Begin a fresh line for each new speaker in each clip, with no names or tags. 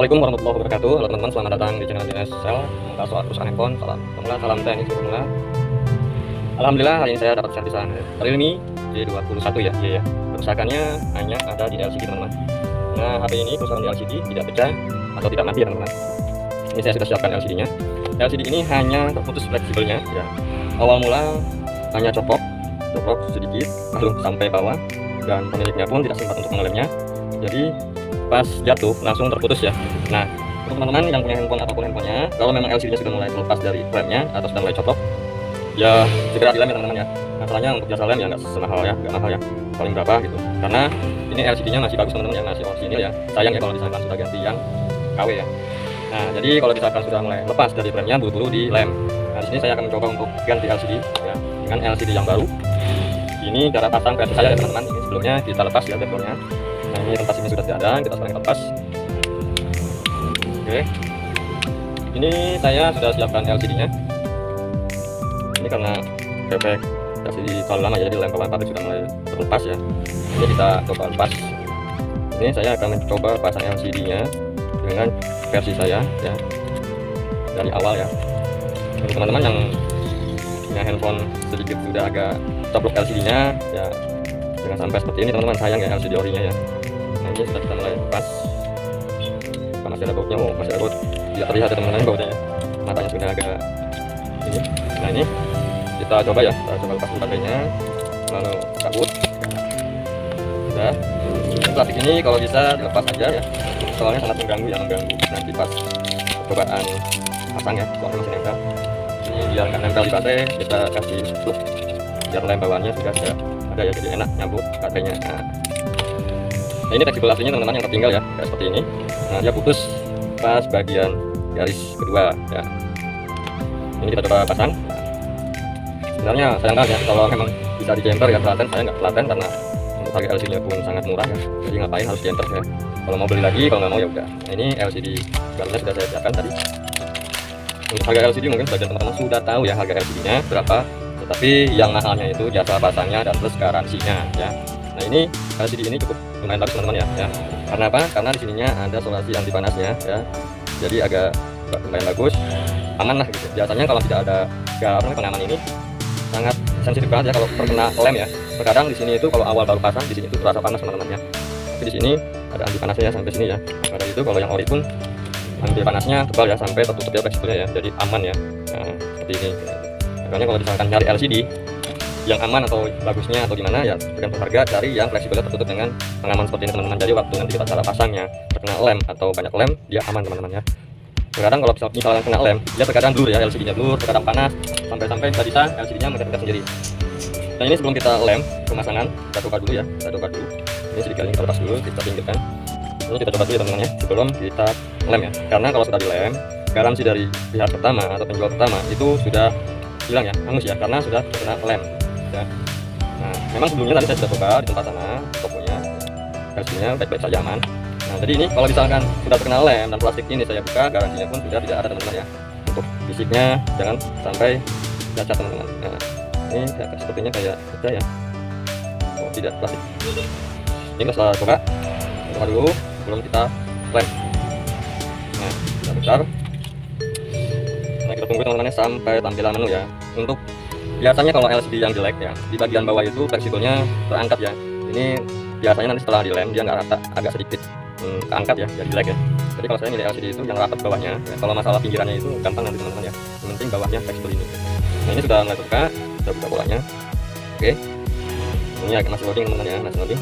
Assalamualaikum warahmatullahi wabarakatuh. Halo teman-teman, selamat datang di channel Dinas Sel. Mengkas soal perusahaan handphone. Salam teknik semula. Alhamdulillah hari ini saya dapat servisan Realme G21 ya. Iya ya. Kerusakannya hanya ada di LCD teman-teman. Nah, HP ini kerusakan di LCD tidak pecah atau tidak mati ya teman-teman. Ini saya sudah siapkan LCD-nya. LCD ini hanya terputus fleksibelnya ya. Awal mula hanya copot sedikit lalu sampai bawah, dan pemiliknya pun tidak sempat untuk mengelemnya. Jadi pas jatuh langsung terputus ya. Nah, untuk teman-teman yang punya handphone ataupun handphonenya, kalau memang LCD-nya sudah mulai terlepas dari remnya atau sudah mulai copot, ya segera dilem ya teman-teman ya. Masalahnya untuk jasa lem ya nggak semahal ya, nggak mahal ya, paling berapa gitu. Karena ini LCD-nya masih bagus teman-teman ya, masih orisinil ya. Sayang ya kalau misalkan sudah ganti yang KW ya. Nah, jadi kalau misalkan sudah mulai lepas dari remnya, buru-buru dilem. Nah, di sini saya akan mencoba untuk ganti LCD ya dengan LCD yang baru. Ini cara pasang versi saya ya teman-teman. Ini sebelumnya kita lepas ya backgroundnya. Nah, ini tempat ini sudah tidak ada, kita sekarang lepas. Oke, ini saya sudah siapkan LCD-nya. Ini karena bebek LCD terlalu lama ya, jadi lem bawaan pabrik sudah mulai terlepas ya. Ini kita coba lepas. Ini saya akan mencoba pasang LCD-nya dengan versi saya ya, dari awal ya. Untuk teman-teman yang punya handphone sedikit sudah agak coplok LCD-nya ya, jangan sampai seperti ini teman-teman, sayang ya LCD orinya ya. Nah, ini sudah kita mulai lepas. Masih ada bautnya, masih ada baut, tidak terlihat ya teman-teman bautnya ya. Matanya sudah agak ini. Nah, ini kita coba ya, kita coba lepas baterainya, lalu cabut. Sudah. Plastik ini kalau bisa dilepas aja ya, soalnya sangat mengganggu nanti pas percobaan pasang ya, soalnya masih nempel. Ini biar nggak nempel di baterai, kita kasih tutup biar lem bawaannya sudah ada ya, jadi enak nyambung baterainya. Nah, ini fleksibel aslinya teman-teman yang tertinggal ya, kayak seperti ini. Nah, dia putus pas bagian garis kedua ya. Ini kita coba pasang. Sebenarnya sayang banget ya kalau memang bisa di jumper ya, telaten. Saya nggak telaten karena untuk harga LCD-nya pun sangat murah ya, jadi ngapain harus jumper ya. Kalau mau beli lagi, kalau nggak mau ya udah. Nah, ini LCD barunya sudah saya siapkan tadi. Untuk harga LCD mungkin sebagian teman-teman sudah tahu ya harga LCD-nya berapa, tetapi yang mahalnya itu jasa pasangnya dan plus garansinya ya. Nah, ini LCD ini cukup lumayan bagus teman-teman ya. Karena apa? Karena di sininya ada isolasi anti panasnya ya. Jadi agak lumayan bagus, aman lah gitu. Biasanya kalau tidak ada pengaman ini sangat sensitif banget ya kalau terkena lem ya. Terkadang di sini itu kalau awal baru pasang di sini itu terasa panas teman-teman ya. Tapi di sini ada anti panasnya ya sampai sini ya. Maka itu kalau yang ori pun anti panasnya tebal ya, sampai tertutup ya fleksibelnya ya. Jadi aman ya. Nah, seperti ini. Makanya kalau misalkan nyari LCD yang aman atau bagusnya atau gimana ya, tergantung harga, cari yang fleksibelnya tertutup dengan pengaman seperti ini teman-teman. Jadi waktu nanti kita cara pasangnya terkena lem atau banyak lem, dia aman teman-teman ya. Terkadang kalau misalnya kena lem, dia terkadang blur ya, LCD-nya blur, terkadang panas, sampai bisa LCD-nya menggerak sendiri. Nah, ini sebelum kita lem pemasangan, kita coba dulu ya, ini sedikit kita lepas dulu, kita pinggirkan. Ini kita coba dulu ya teman-teman ya, sebelum kita lem ya. Karena kalau sudah dilem, garansi dari pihak pertama atau penjual pertama itu sudah hilang ya, hangus ya, karena sudah terkena lem ya. Nah, memang sebelumnya tadi saya sudah coba di tempat sana, tokonya LCD-nya baik-baik saja aman. Nah, jadi ini kalau misalkan sudah terkena lem dan plastik ini saya buka, garansinya pun sudah tidak ada teman-teman ya. Untuk fisiknya jangan sampai cacat teman-teman. Nah, ini sepertinya kayak kaca ya. Oh, tidak, plastik. Ini kita coba dulu sebelum kita lem. Nah, kita putar. Nah, kita tunggu teman-teman sampai tampilan menu ya. Untuk biasanya kalau LCD yang jelek ya, di bagian bawah itu fleksibelnya terangkat ya. Ini biasanya nanti setelah dilem dia nggak rata, agak sedikit keangkat ya, jadi jelek ya. Jadi kalau saya milih LCD itu yang rapat bawahnya ya. Kalau masalah pinggirannya itu gampang nanti teman-teman ya, yang penting bawahnya fleksibel ini. Nah, ini sudah mulai terbuka, sudah buka bolanya. Oke, ini agak masih loading teman-teman ya, masih loading.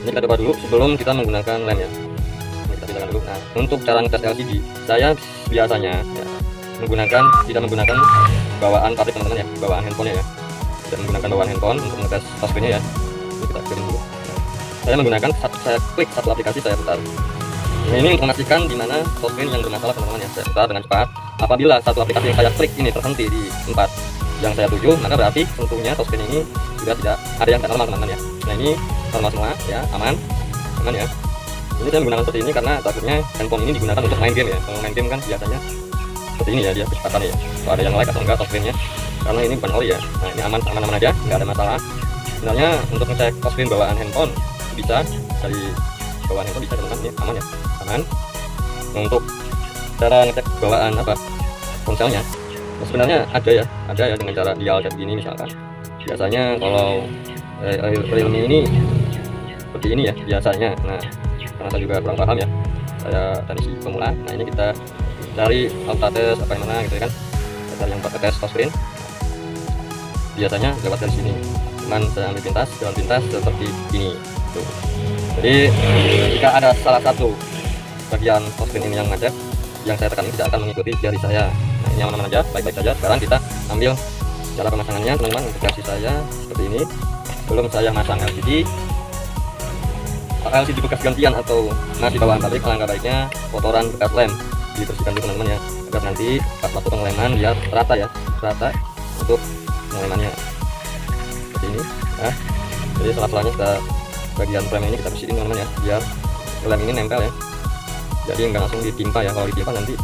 Ini kita coba dulu sebelum kita menggunakan lem ya. Ini kita pilihkan dulu. Nah, untuk cara ngetes LCD saya biasanya ya, tidak menggunakan bawaan pabrik teman-teman ya, bawaan handphonenya ya. Tidak menggunakan bawaan handphone untuk mengetes touchscreen-nya ya. Ini kita kirim dulu. Saya menggunakan saya klik satu aplikasi, saya putar. Nah, ini untuk memastikan di mana touchscreen yang bermasalah teman-teman ya. Saya putar dengan cepat. Apabila satu aplikasi yang saya klik ini terhenti di tempat yang saya tuju, maka berarti tentunya touchscreen ini sudah tidak ada yang normal teman-teman ya. Nah, ini normal semua ya, aman ya. Ini saya menggunakan seperti ini karena takutnya handphone ini digunakan untuk main game ya. Kalau main game kan biasanya seperti ini ya, dia kecepatannya ya. Kalau ada yang like atau enggak touchscreen-nya, karena ini bukan ori ya. Nah, ini aman aja, nggak ada masalah. Sebenarnya untuk ngecek touchscreen bawaan handphone bisa dari bawaan handphone bisa teman-teman, ini aman ya, aman. Nah, untuk cara ngecek bawaan apa ponselnya, nah, sebenarnya ada ya dengan cara dial kayak gini misalkan. Biasanya kalau Realme ini seperti ini ya biasanya. Nah, karena saya juga kurang paham ya, saya teknisi pemula. Nah, ini kita cari Alcatel apa yang mana gitu ya kan, kita cari yang Alcatel touchscreen, biasanya lewat dari sini. Cuman saya ambil pintas, jalan pintas seperti ini tuh. Jadi jika ada salah satu bagian touchscreen ini yang macet, yang saya tekan ini tidak akan mengikuti jari saya. Nah, ini aman-aman aja, baik-baik saja. Sekarang kita ambil cara pemasangannya teman-teman. Untuk versi saya seperti ini. Sebelum saya masang LCD bekas gantian atau masih bawaan pabrik, alangkah baiknya kotoran bekas lem dibersihkan dulu teman-teman ya, agar nanti pas waktu pengeleman biar rata ya, rata untuk pengelemannya seperti ini. Nah, jadi setelah-selahnya kita bagian frame ini kita bersihin teman-teman ya, biar lem ini nempel ya, jadi nggak langsung ditimpa ya. Kalau ditimpa nanti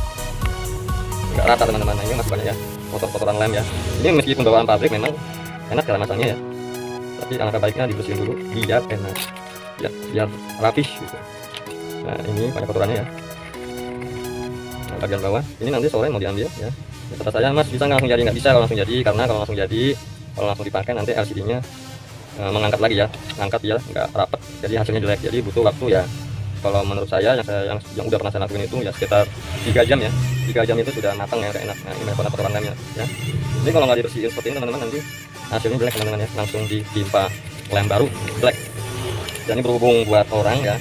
nggak rata teman-teman. Nah, ini masih banyak ya kotoran lem ya. Ini meskipun bawaan pabrik memang enak cara masangnya ya, tapi alangkah baiknya dibersihin dulu biar enak ya, biar rapih gitu. Nah, ini banyak kotorannya ya. Nah, bagian bawah ini nanti sore mau diambil ya. Kata saya, Mas bisa nggak langsung jadi? Nggak bisa kalau langsung jadi, karena kalau langsung jadi, kalau langsung dipakai nanti LCD-nya mengangkat lagi ya, ngangkat ya, nggak rapet, jadi hasilnya jelek. Jadi butuh waktu ya. Kalau menurut saya yang udah pernah saya lakuin itu ya sekitar 3 jam ya, 3 jam itu sudah matang ya, udah enak. Nah, ini kotoran lemnya ya. Ini kalau nggak dibersihin seperti ini teman-teman, nanti hasilnya jelek teman-teman ya, langsung ditimpa lem baru jelek. Dan ini berhubung buat orang ya,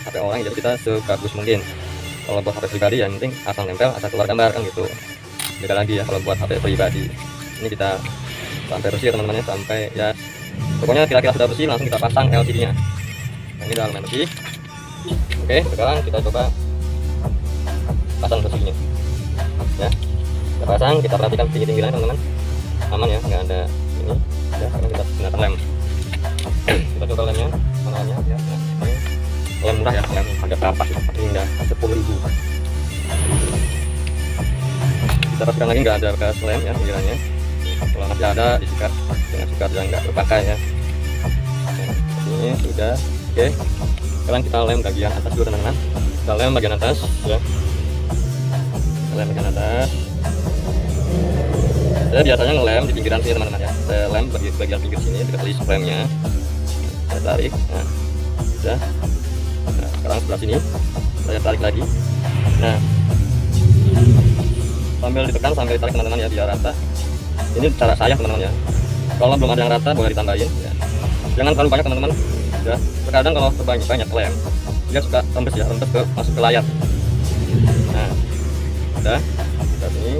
HP orang, jadi kita sebagus mungkin. Kalau buat HP pribadi ya, yang penting asal nempel, asal keluar gambar kan gitu. Beda lagi ya kalau buat HP pribadi. Ini kita sampai bersih ya teman-teman ya, sampai ya pokoknya kira-kira sudah bersih, langsung kita pasang LCD-nya. Nah, ini udah lumayan bersih. Oke, sekarang kita coba pasang bersihnya ya. Kita pasang, kita perhatikan tinggi-tingginya teman-teman, aman ya, nggak ada ini ya, karena kita gunakan lem. Kita coba lemnya, mana lemnya ya. Nah, ini lem murah ya, lem harga berapa sih, ini udah 10.000. Kita pastikan lagi nggak ada bekas lem ya pinggirannya. Kalau masih ada, disikat dengan sikat yang nggak terpakai ya. Nah, ini sudah oke. Sekarang kita lem bagian atas dulu teman-teman. Kita lem bagian atas ya. Kita lem bagian atas. Saya biasanya ngelem di pinggiran sini teman-teman ya. Saya lem bagian pinggir sini dekat list frame-nya. Saya tarik. Nah, sudah. Nah, sekarang sebelah sini saya tarik lagi. Nah, sambil ditekan sampai ditarik teman-teman ya, biar rata. Ini cara saya teman-teman ya. Kalau belum ada yang rata boleh ditambahin ya. Jangan terlalu banyak teman-teman ya. Terkadang kalau terbanyak lem dia suka rembes ya, rembes masuk ke layar. Nah, udah kita sini.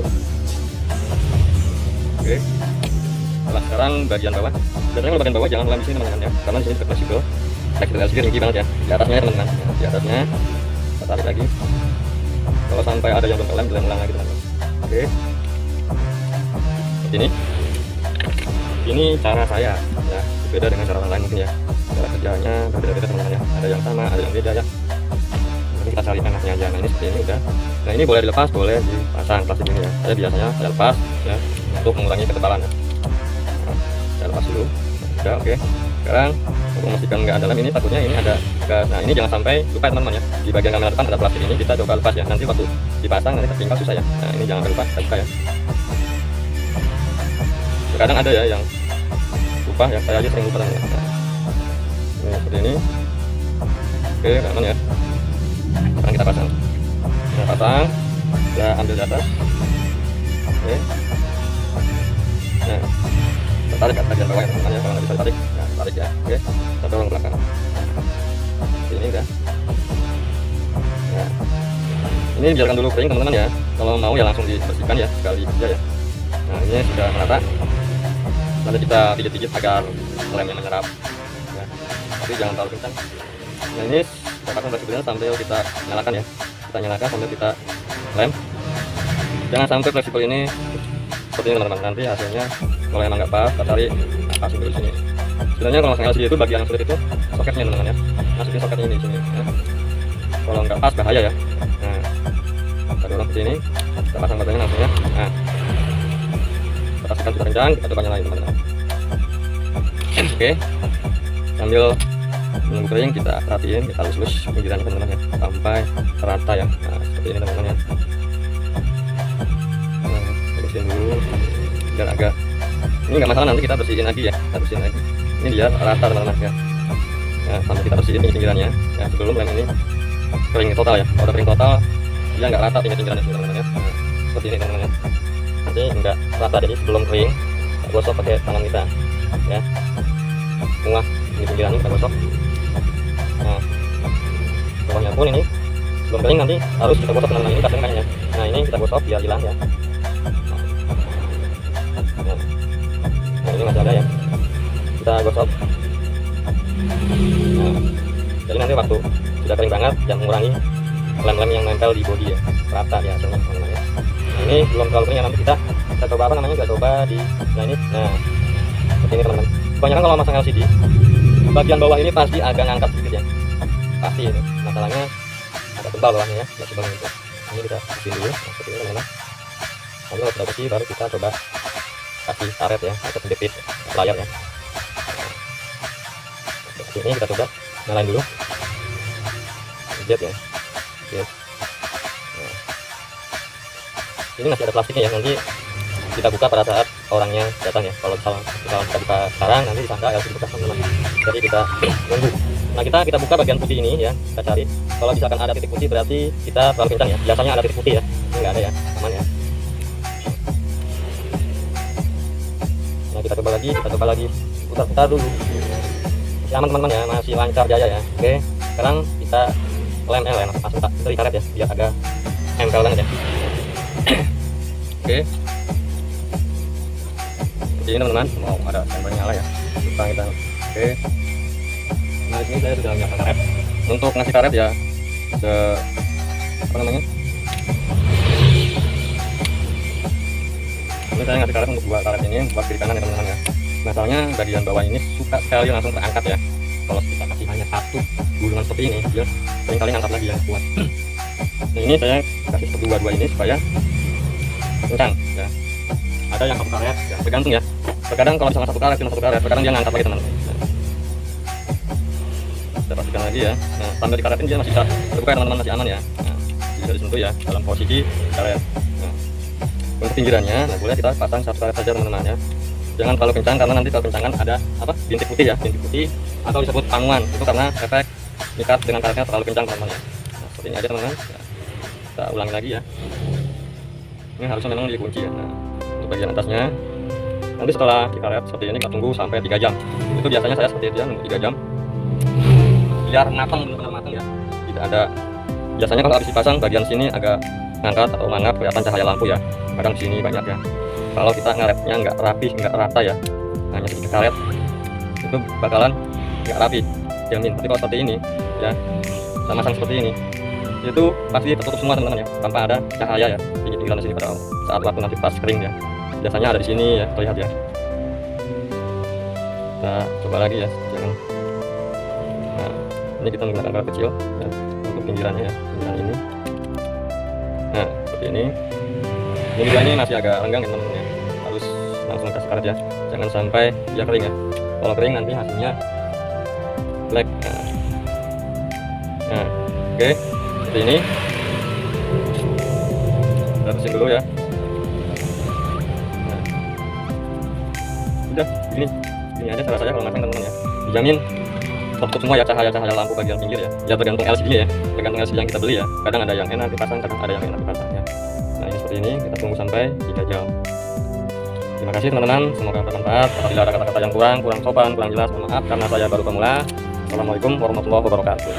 Oke. Nah, sekarang bagian bawah. Biasanya kalau bagian bawah jangan lem di sini teman-teman ya, karena di sini fleksibel. Fleksibilitasnya tinggi banget ya. Di atasnya teman-teman. Nah, di atasnya kita tarik lagi. Kalau sampai ada yang belum kelem, dilem ulang lagi teman-teman. Oke. Seperti ini cara saya ya, beda dengan cara orang lain mungkin ya, cara kerjanya berbeda-beda teman-teman ya, ada yang sama ada yang beda ya. Nanti kita cari enaknya aja. Nah, ini seperti ini udah. Nah, ini boleh dilepas, boleh dipasang plastik ini ya. Saya biasanya saya lepas ya untuk mengurangi ketebalan ya. Nah, saya lepas dulu udah. Oke, sekarang untuk memastikan nggak ada lem, ini takutnya ini ada bekas. Nah, ini jangan sampai lupa teman-teman ya, di bagian kamera depan ada plastik ini, kita coba lepas ya, nanti waktu dipasang nanti tertinggal susah ya. Nah, ini jangan lupa kita buka ya. Terkadang ada ya yang lupa ya, saya aja sering lupa teman-teman. Nah, ini seperti ini. Oke, aman ya. Sekarang kita pasang. Nah, pasang, kita ambil di atas. Oke. Nah, kita tarik ke bagian bawah ya teman-teman ya, kalau nggak bisa ditarik, nah, tarik ya. Oke, kita dorong ke belakang. Ini udah. Nah, ini biarkan dulu kering teman-teman ya. Kalau mau ya langsung dibersihkan ya sekali aja ya. Nah, ini sudah merata. Nanti kita pijit-pijit agar lemnya menyerap ya. Tapi jangan terlalu kencang. Nah, ini kita pasang fleksibelnya sampai kita nyalakan ya. Kita nyalakan sampai kita lem. Jangan sampai fleksibel ini seperti ini teman-teman. Nanti hasilnya kalau emang nggak pas, kita cari kasih dulu sini. Sebenarnya kalau masang LCD itu bagian yang sulit itu soketnya teman-teman ya. Masukin soketnya ini di sini ya. Kalau nggak pas bahaya ya. Nah, kita dorong ke sini, kita pasang bagiannya langsung ya. Nah, kita pastikan sudah kencang, kita coba nyalain teman-teman. Oke, sambil menunggu kering kita rapiin, kita lus-lus pinggirannya teman-teman ya sampai rata ya. Nah seperti ini teman-teman ya. Bersihin dulu biar agak, ini nggak masalah, nanti kita bersihin lagi ya, kita bersihin lagi ini biar rata teman-teman ya. Ya sampai kita bersihin pinggirannya ya sebelum lem ini kering total ya. Kalau udah kering total dia nggak rata pinggirannya teman-teman ya. Nah, seperti ini teman-teman ya, nanti nggak rata, jadi sebelum kering kita gosok pakai tangan kita ya, muah ini pinggirannya kita gosok. Nah bawahnya pun ini sebelum kering nanti harus kita gosok teman-teman, ini kasih kayaknya. Nah ini kita gosok biar hilang ya. Nah ini masih ada ya, kita gosok. Nah, jadi nanti waktu sudah kering banget yang mengurangi lem-lem yang nempel di bodi ya, rata ya hasilnya teman-teman ya. Nah ini belum terlalu kering ya, nanti kita coba apa namanya, kita coba di nah ini. Nah seperti ini teman-teman. Kebanyakan kalau masang LCD bagian bawah ini pasti agak ngangkat sedikit ya, pasti ini masalahnya agak tebal bawahnya ya, nggak tebal gitu. Ini kita bikin dulu. Nah, seperti ini teman-teman. Nanti kalau sudah bersih baru kita coba kasih karet ya atau penjepit layar ya. Ini kita coba nyalain dulu jet ya. Yes. Nah. Ini masih ada plastiknya ya, nanti kita buka pada saat orangnya datang ya. Kalau misalnya kita buka sekarang nanti disangka LCD bekas teman-teman, jadi kita nunggu. Nah kita buka bagian putih ini ya, kita cari. Kalau misalkan ada titik putih berarti kita terlalu kencang ya, biasanya ada titik putih ya, ini nggak ada ya, aman ya. Nah kita coba lagi putar-putar dulu, masih aman teman-teman ya, masih lancar jaya ya. Oke sekarang kita lem langsung dari karet ya biar agak nempel banget ya. Oke seperti ini teman-teman, mau ada sensor nyala ya, lupa kita. Oke nah di sini saya sudah menyiapkan karet. Untuk ngasih karet ya apa namanya, ini saya ngasih karet untuk buat karet ini buat kiri kanan ya teman-teman ya. Masalahnya bagian bawah ini suka sekali langsung terangkat ya, kalau kita kasih hanya satu gulungan seperti ini dia seringkali ngangkat lagi yang kuat. Nah ini saya kasih dua ini supaya kencang ya. Ada yang satu karet ya, tergantung ya, terkadang kalau misalnya satu karet cuma satu karet, terkadang dia ngangkat lagi teman-teman. Kita pastikan lagi ya. Nah sambil dikaretin dia masih bisa terbuka ya teman-teman, masih aman ya. Nah bisa disentuh ya dalam posisi karet. Nah, untuk pinggirannya nah boleh kita pasang satu karet saja teman-teman ya, jangan terlalu kencang karena nanti kalau kencang kan ada apa, bintik putih ya, bintik putih atau disebut panguan, itu karena efek ikat dengan karetnya terlalu kencang teman-teman ya. Nah seperti ini aja teman-teman ya. Kita ulangi lagi ya, ini harusnya memang dikunci ya. Nah untuk bagian atasnya nanti setelah dikaret seperti ini kita tunggu sampai 3 jam. Itu biasanya saya seperti itu ya, nunggu 3 jam biar matang, benar-benar matang ya, tidak ada. Biasanya kalau habis dipasang bagian sini agak ngangkat atau mangap, kelihatan cahaya lampu ya, kadang sini banyak ya. Kalau kita ngaretnya nggak rapi, nggak rata ya, hanya sedikit karet, itu bakalan nggak rapi, jamin. Tapi kalau seperti ini ya, kita masang seperti ini, itu pasti tertutup semua teman-teman ya, tanpa ada cahaya ya di pinggiran sini pada saat waktu nanti pas kering ya. Biasanya ada di sini ya, terlihat ya. Kita coba lagi ya, jangan. Nah ini kita menggunakan karet kecil ya, untuk pinggirannya ya, pinggiran ini. Nah seperti ini. Ini juga ini masih agak renggang ya teman-teman ya, harus langsung kasih karet ya, jangan sampai dia kering ya. Kalau kering nanti hasilnya black. Nah oke seperti ini, kita bersihin dulu ya. Nah, udah ini aja cara saya kalau masang teman-teman ya, dijamin tertutup semua ya cahaya-cahaya lampu bagian pinggir ya. Ya tergantung LCD ya, tergantung LCD yang kita beli ya, kadang ada yang enak dipasang, kadang ada yang enak dipasang ya. Nah ini seperti ini, kita tunggu sampai 3 jam. Terima kasih teman-teman, semoga bermanfaat. Apabila ada kata-kata yang kurang sopan, kurang jelas, mohon maaf karena saya baru pemula. Assalamualaikum warahmatullahi wabarakatuh.